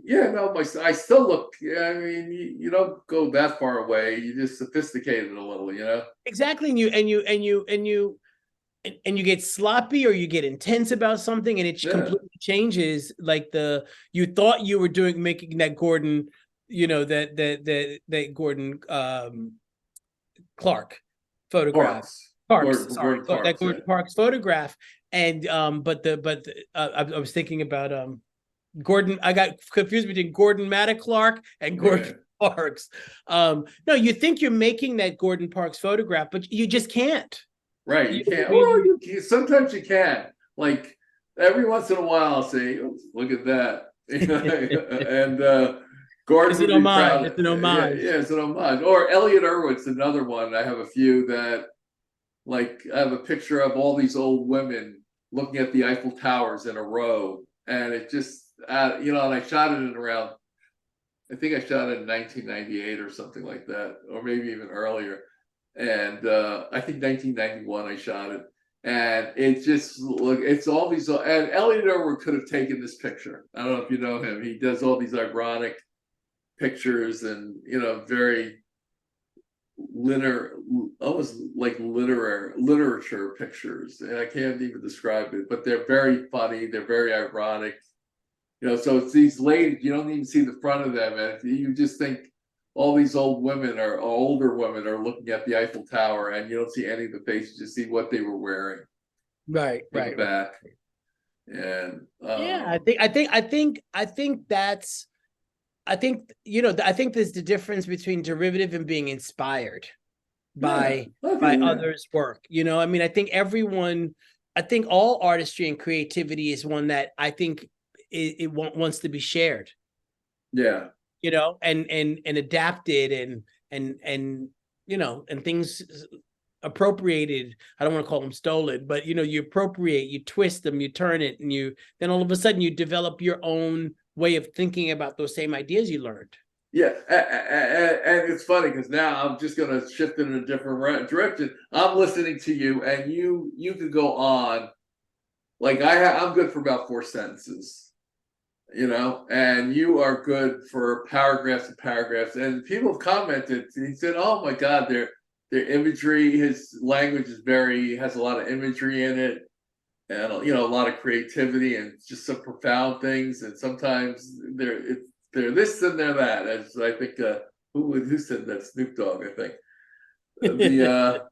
yeah. No, I still look. Yeah, I mean, you don't go that far away. You just sophisticate it a little, you know. Exactly, and you get sloppy or you get intense about something, and it completely changes. Like you thought you were making that Gordon, you know, that Gordon Clark photograph. Gordon Parks photograph. And but I was thinking about Gordon. I got confused between Gordon Maddox Clark and Gordon Parks. No, you think you're making that Gordon Parks photograph, but you just can't. Right, you can't. Well, sometimes you can. Like every once in a while, I'll say, oh, "Look at that," and Gordon. It's an homage. It's an homage. Yeah, it's an homage. Or Elliot Irwin's another one. I have a few that. Like I have a picture of all these old women looking at the Eiffel Towers in a row, and it just, you know, and I shot it in around, I think I shot it in 1998 or something like that, or maybe even earlier. And I think 1991 I shot it, and it just it's all these. And Elliot Irwin could have taken this picture. I don't know if you know him. He does all these ironic pictures, and you know, very. Almost like literature pictures, and I can't even describe it, but they're very funny, they're very ironic, you know. So it's these ladies, you don't even see the front of them, and you just think all these older women are looking at the Eiffel Tower, and you don't see any of the faces, you see what they were wearing right back. And yeah, I think that's, I think, you know, I think there's the difference between derivative and being inspired by others' work. You know, I mean, I think all artistry and creativity is one that I think it wants to be shared. Yeah. You know, and adapted and you know, and things appropriated. I don't want to call them stolen, but you know, you appropriate, you twist them, you turn it, and then all of a sudden you develop your own way of thinking about those same ideas you learned. Yeah, and it's funny because now I'm just going to shift in a different direction. I'm listening to you, and you could go on like I'm good for about 4 sentences, and you are good for paragraphs and paragraphs. And people have commented. He said, "Oh my God, their imagery, his language has a lot of imagery in it, and a lot of creativity and just some profound things. And sometimes they're this and they're that." As I think, who said that? Snoop Dogg, I think. The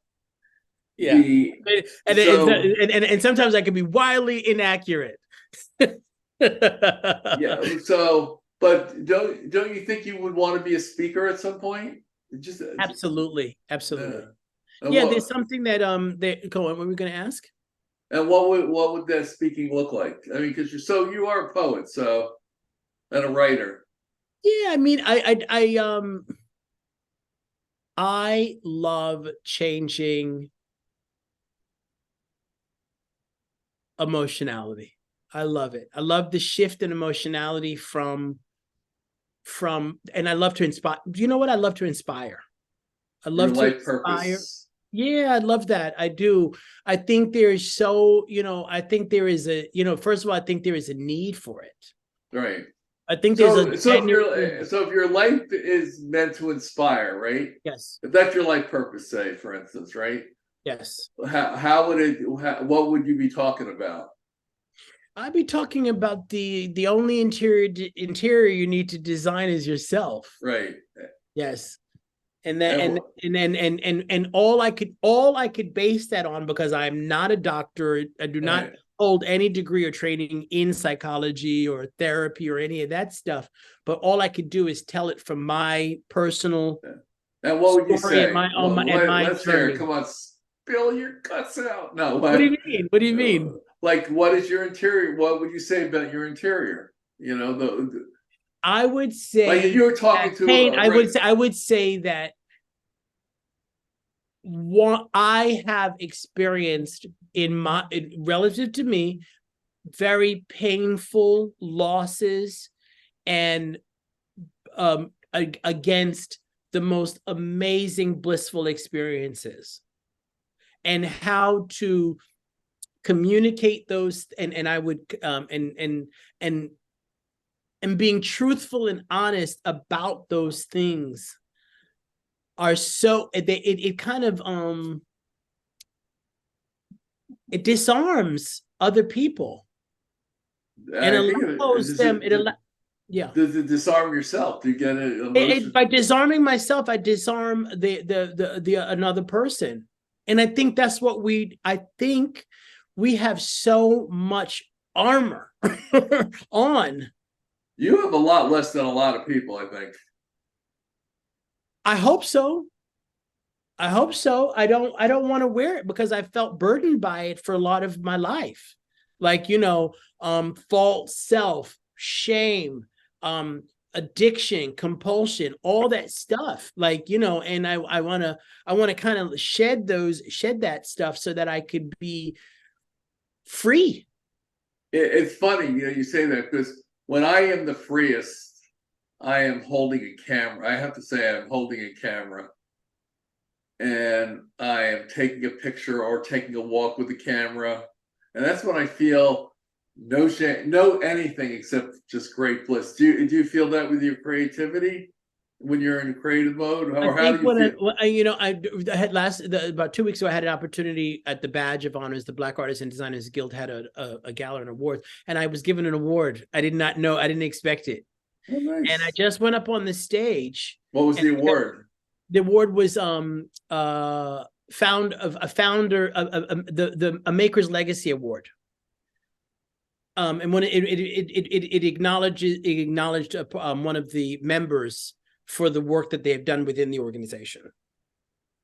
Yeah. the And, so and sometimes I can be wildly inaccurate. yeah. So, but don't you think you would want to be a speaker at some point? Absolutely, absolutely. And Yeah, there's something that go on. What were we going to ask? And what would that speaking look like? I mean, because you are a poet, so, and a writer. Yeah, I mean, I love changing emotionality. I love it. I love the shift in emotionality from, and I love to inspire. Do you know what? I love to inspire. I Your love to life inspire. purpose. Yeah, I love that. I do. I think there is I think there is first of all, I think there is a need for it. Right. I think there's a So genuine. if your life is meant to inspire, right? Yes. If that's your life purpose, say, for instance, right? Yes. How would what would you be talking about? I'd be talking about the only interior you need to design is yourself. Right. Yes. And that and all I could base that on, because I'm not a doctor. I do not hold any degree or training in psychology or therapy or any of that stuff. But all I could do is tell it from my personal and what would you say? And my Let's hear it. Come on, spill your guts out. No, what do you mean? What do you mean? Like, what is your interior? What would you say about your interior? I would say, like, if you were talking to pain, I would say that what I have experienced relative to me, very painful losses, and against the most amazing blissful experiences, and how to communicate those, and I would and being truthful and honest about those things are so it kind of it disarms other people and allows them. Does it disarm yourself? Do you get it? By disarming myself, I disarm the another person, and I think that's what I think we have so much armor on. You have a lot less than a lot of people, I think. I hope so. I hope so. I don't want to wear it because I felt burdened by it for a lot of my life. Like, false self, shame, addiction, compulsion, all that stuff. Like, and I want to kind of shed that stuff so that I could be free. It's funny, you say that, because when I am the freest, I am holding a camera. I have to say, I'm holding a camera, and I am taking a picture or taking a walk with the camera, and that's when I feel no shame, no anything except just great bliss. Do you feel that with your creativity when you're in creative mode, or how do you feel? I had about 2 weeks ago, I had an opportunity at the Badge of Honors. The Black Artists and Designers Guild had a gala and award, and I was given an award. I did not know. I didn't expect it. Oh, nice. And I just went up on the stage. What was the award? The award was a Maker's Legacy Award. And when it acknowledged one of the members for the work that they have done within the organization.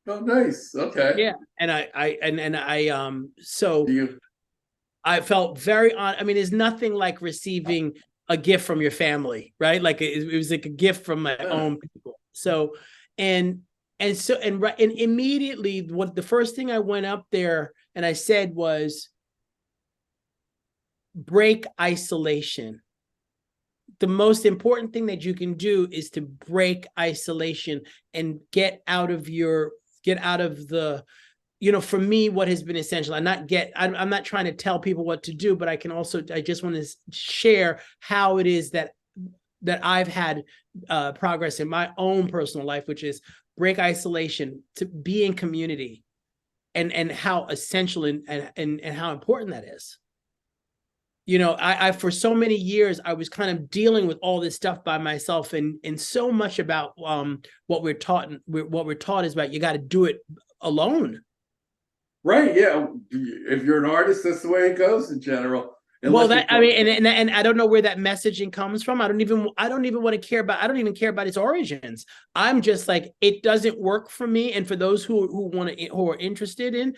Oh, nice. Okay. Yeah, and I felt very on. I mean, there's nothing like receiving a gift from your family, right? Like it was like a gift from my own people. So, and immediately, the first thing I went up there and I said was, break isolation. the most important thing that you can do is to break isolation and get out of the, for me, what has been essential. I'm not trying to tell people what to do, but I just want to share how it is that I've had progress in my own personal life, which is break isolation, to be in community, and how essential and how important that is. I for so many years, I was kind of dealing with all this stuff by myself, and so much about what we're taught is about, you got to do it alone. Right. Yeah. If you're an artist, that's the way it goes in general. Well, I mean, and I don't know where that messaging comes from. I don't even want to care about. I don't even care about its origins. I'm just like, it doesn't work for me. And for those who are interested in,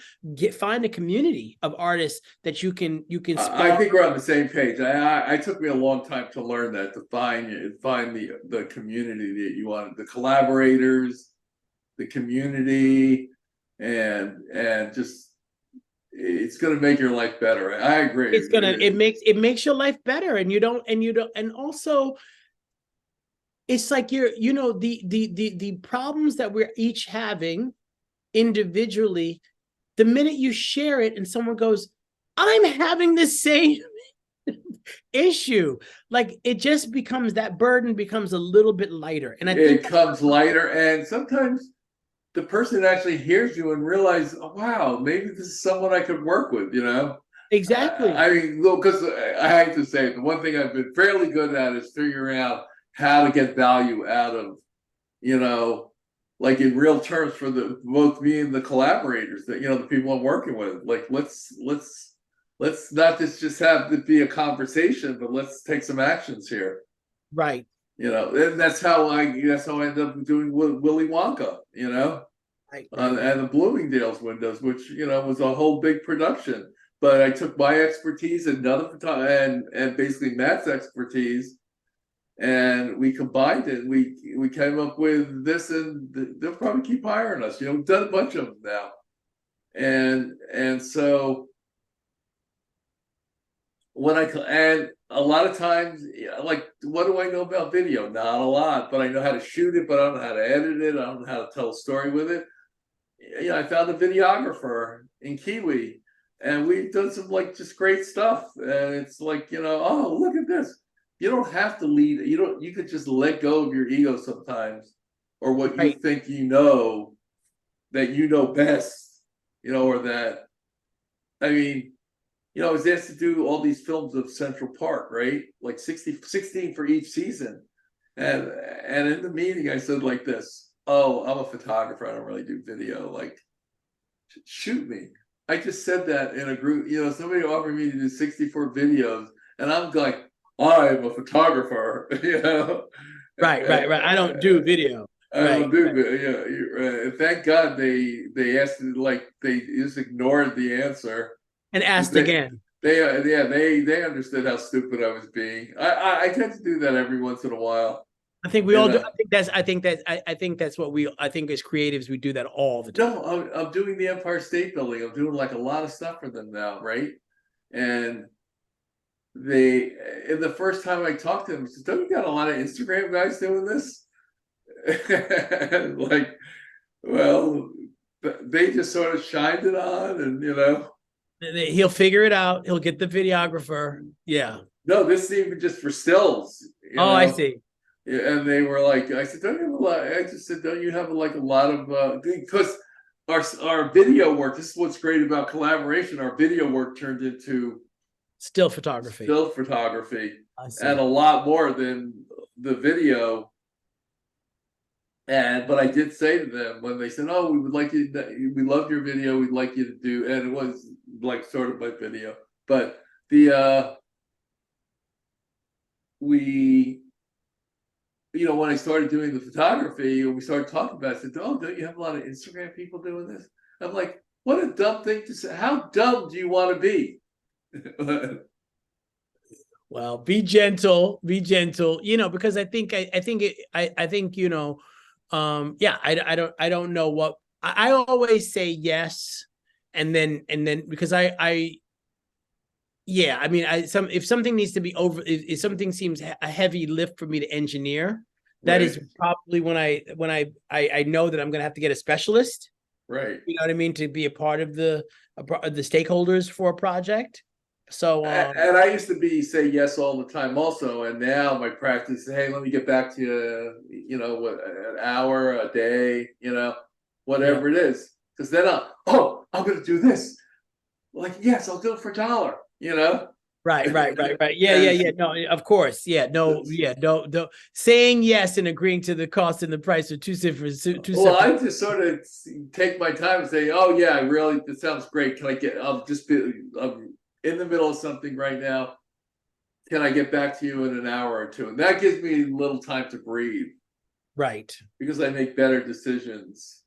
find a community of artists that you can. I think we're on the same page. I took me a long time to learn that, to find the community that you wanted, the collaborators, the community, and just. It's going to make your life better. I agree. It makes your life better, and also it's like the problems that we're each having individually, the minute you share it and someone goes, I'm having the same issue, like, it just becomes, that burden becomes a little bit lighter. And it becomes lighter, and sometimes the person actually hears you and realizes, oh, wow, maybe this is someone I could work with, Exactly. I mean, because I hate to say it, the one thing I've been fairly good at is figuring out how to get value out of, like in real terms for both me and the collaborators, that, the people I'm working with. Like, let's not just have it be a conversation, but let's take some actions here. Right. And that's how I ended up doing Willy Wonka, right. And the Bloomingdale's windows, which was a whole big production. But I took my expertise and and basically Matt's expertise, and we combined it. We came up with this, and they'll probably keep hiring us. We've done a bunch of them now, and so. And a lot of times, like, what do I know about video? Not a lot, but I know how to shoot it, but I don't know how to edit it. I don't know how to tell a story with it. I found a videographer in Kiwi, and we've done some just great stuff. And it's like, oh, look at this. You don't have to lead. You could just let go of your ego sometimes, or what you think that you know best, or that, I mean, I was asked to do all these films of Central Park, right? Like 16 for each season. And in the meeting, I said like this, oh, I'm a photographer. I don't really do video. Like, shoot me. I just said that in a group, somebody offered me to do 64 videos. And I'm like, I'm a photographer, Right. I don't do video. I don't do video. Thank God they asked, they just ignored the answer. And asked again. They understood how stupid I was being. I tend to do that every once in a while. I think we all do. I think that's what I think as creatives, we do that all the time. No, I'm doing the Empire State Building. I'm doing a lot of stuff for them now, right? And the first time I talked to them, I said, don't you got a lot of Instagram guys doing this? Well, they just sort of shined it on, and he'll figure it out. He'll get the videographer. Yeah. No, this is even just for stills. I see. Yeah, and they were like, I said, don't you have a lot? I just said, don't you have a lot of because our video work. This is what's great about collaboration. Our video work turned into still photography, and a lot more than the video. But I did say to them when they said, "Oh, we loved your video. We'd like you to do," and it was like sort of my video, but when I started doing the photography, we started talking about it, I said, "Oh, don't you have a lot of Instagram people doing this?" I'm like, "What a dumb thing to say! How dumb do you want to be?" Well, be gentle, because I think I don't know what I always say yes, and then because I yeah, I mean, if something needs to be if something seems a heavy lift for me to engineer, that Right, is probably when I know that I'm going to have to get a specialist. right. You know what I mean, to be a part of the stakeholders for a project. So, And I used to be say yes all the time also, and now my practice is, hey, let me get back to you, you know, what, an hour, a day, you know, yeah, whatever it is. Because then I'm gonna do this. Like, yes, I'll do it for a dollar, you know? right. Yeah, And no, of course, yeah, no, yeah, no. Saying yes and agreeing to the cost and the price are two well, separate. I just sort of take my time and say, oh yeah, really, this sounds great. Can I get? I'm in the middle of something right now. Can I get back to you in an hour or two? And that gives me a little time to breathe Right. because I make better decisions,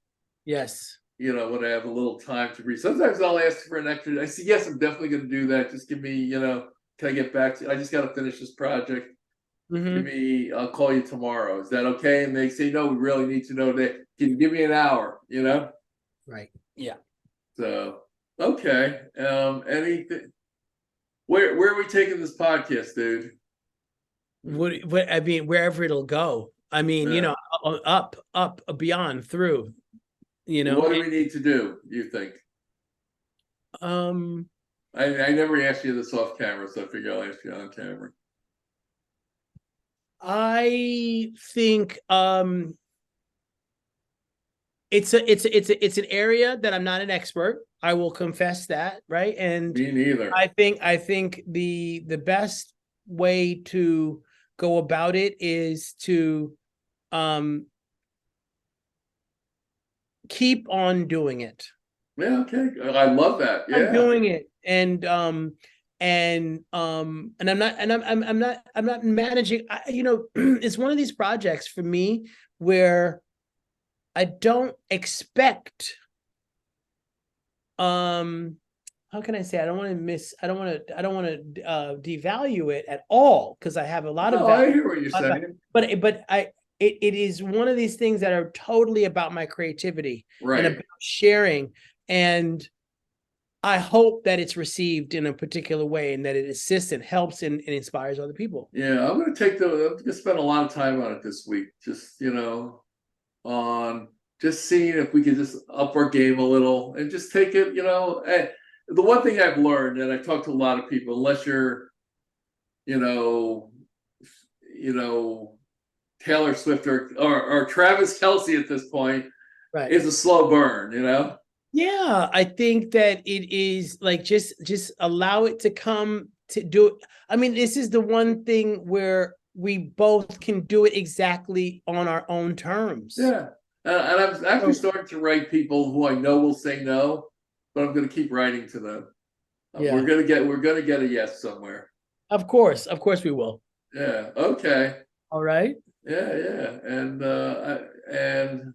Yes. you know, when I have a little time to breathe. Sometimes I'll ask for an extra. I say, yes, I'm definitely going to do that. Just give me, you know, can I get back to you? I just got to finish this project. Give Mm-hmm. me, I'll call you tomorrow. Is that okay? And they say, no, we really need to know that. Can you give me an hour? You know? Right. Yeah. So, okay. Anything, where are we taking this podcast, dude? What I mean, wherever it'll go. I mean, Yeah. up, beyond, through, What do and, we need to do, you think? um, I never asked you this off camera, so I figure I'll ask you on camera. I think, it's an area that I'm not an expert. I will confess that, right? And Me neither. I think the best way to go about it is to um keep on doing it. Yeah, okay. I love that. I'm Yeah. doing it, and I'm not managing. It's one of these projects for me where I don't expect, how can I say, I don't want to devalue it at all, because I have a lot of No, I value, hear what you're saying. but it is one of these things that are totally about my creativity and Right. about sharing, and I hope that it's received in a particular way and that it assists and helps and inspires other people. Yeah, I'm gonna spend a lot of time on it this week. Just, you know, on just seeing if we could just up our game a little and just take it, you know. And the one thing I've learned, and I've talked to a lot of people, unless you're, you know, you know, Taylor Swift or Travis Kelce at this point, Right. is a slow burn, you know? Yeah, I think that it is like, just allow it to come to do it. I mean, this is the one thing where we both can do it exactly on our own terms. Yeah. And I'm actually So, starting to write people who I know will say no, but I'm going to keep writing to them. yeah, We're gonna get a yes somewhere. of course we will. Yeah. Okay. All right. Yeah. Yeah. And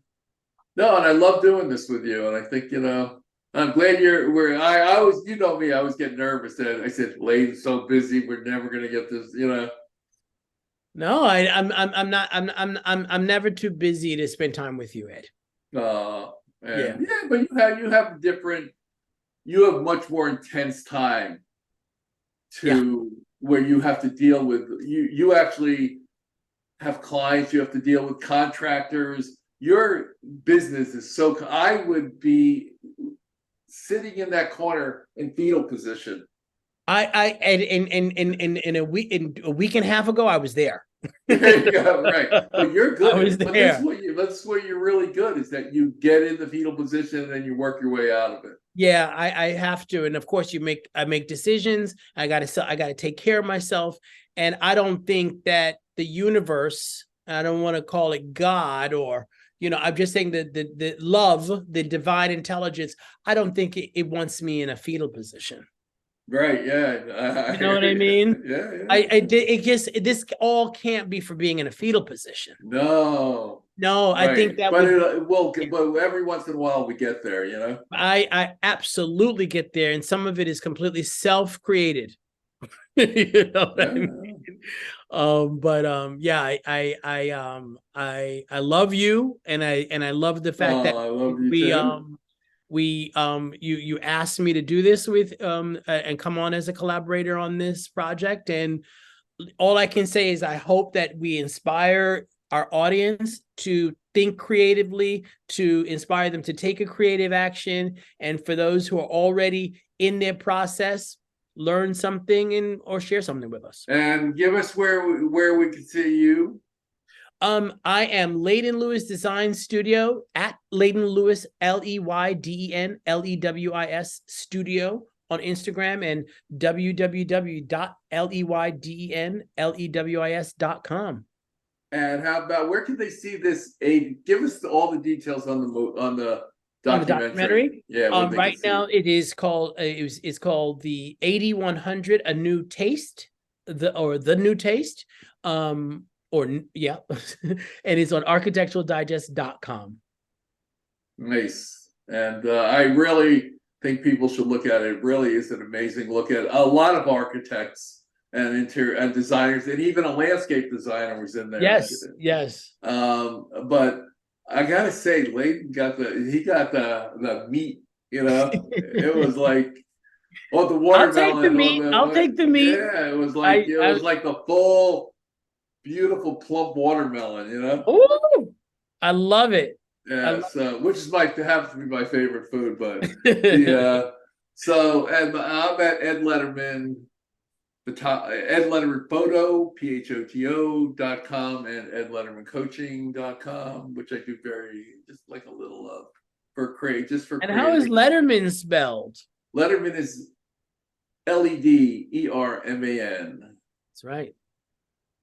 no, and I love doing this with you. And I think, you know, I'm glad I always, you know me, I always get nervous that I said, Leyden's so busy, we're never gonna get this, you know. No, I'm not. I'm never too busy to spend time with you, Ed. Uh Yeah. and yeah, but you have much more intense time Yeah. to where you have to deal with you actually have clients, you have to deal with contractors. Your business is so I would be sitting in that corner in fetal position. I in a week and a half ago, I was there. There you go, right. But you're I good was at but this is there. what that's where you're really good is that you get in the fetal position and then you work your way out of it. Yeah, I have to, and of course, I make decisions. I gotta take care of myself, and I don't think that the universe. I don't want to call it God, or I'm just saying that the love, the divine intelligence. I don't think it wants me in a fetal position. Right, yeah. I You know hear what I you. mean? Yeah, I yeah. did it just this all can't be for being in a fetal position. No. No, I think Right. that But would be. but every once in a while we get there, you know? I absolutely get there, and some of it is completely self-created. You know what I mean? Yeah. But yeah, I love you, and I love the fact that Oh, I love you we too. You asked me to do this with and come on as a collaborator on this project, and all I can say is I hope that we inspire our audience to think creatively, to inspire them to take a creative action, and for those who are already in their process, learn something or share something with us. And give us where we can see you. I am Leyden Lewis Design Studio at Leyden Lewis, LeydenLewis Studio on Instagram, and www.leydenlewis.com. And how about, where can they see this? Give us all the details on the documentary. Yeah. Right now it is called it's called the 8100, a new taste, the new taste. And it's on architecturaldigest.com. Nice. And I really think people should look at it. It really is an amazing look at a lot of architects and interior and designers, and even a landscape designer was in there. Yes. But I gotta say, Leyden got the meat, it was like, the watermelon. I'll take the meat. Yeah, it was like like the full, beautiful, plump watermelon, Ooh, I love it. Yeah, which is happens to be my favorite food, but yeah. So, and I'm at Ed Lederman, Ed Lederman Photo, PHOTO.com, and EdLedermanCoaching.com, which I do just like a little for just for. And how is Lederman spelled? Lederman is LEDERMAN. That's right.